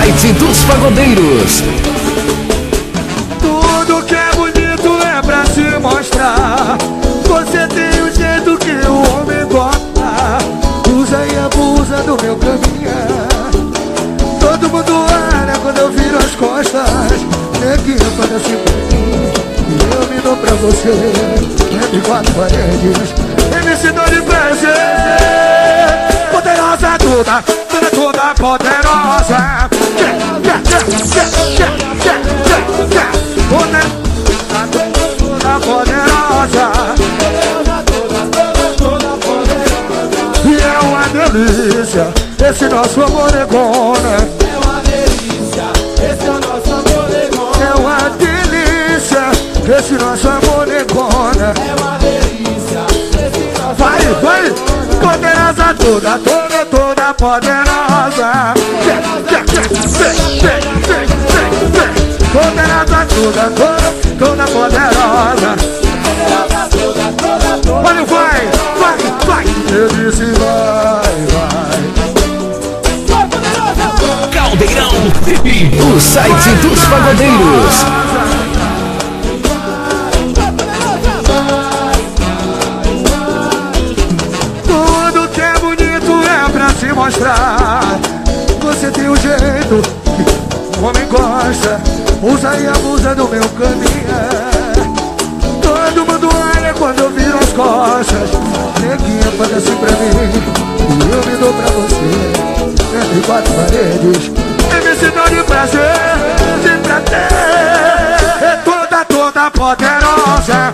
site dos pagodeiros. Tudo que é bonito é pra se mostrar. Você tem o jeito que o homem gosta. Usa e abusa do meu caminhar. Todo mundo olha quando eu viro as costas. Neguinha, quando assim pra mim, e eu me dou pra você. Entre quatro paredes, MC dor de prazer. Poderosa toda, toda poderosa. Toda poderosa. E é uma delícia esse nosso amor negona. É uma delícia, esse é o nosso amor negona. É uma delícia esse nosso amor negona. É uma delícia, esse nosso Vai, amor vai, negona. poderosa toda, toda poderosa. Poderosa toda poderosa. Olha, vai. Eu disse vai. Caldeirão, o site dos pagodeiros. Tudo que é bonito é pra se mostrar. Você tem o jeito que o homem gosta. Usa e abusa do meu caminhar. Todo mundo olha quando eu viro as costas. Neguinha, faz assim pra mim, e eu me dou pra você. Entre quatro paredes, MC dor de prazer, de prazer. É toda poderosa.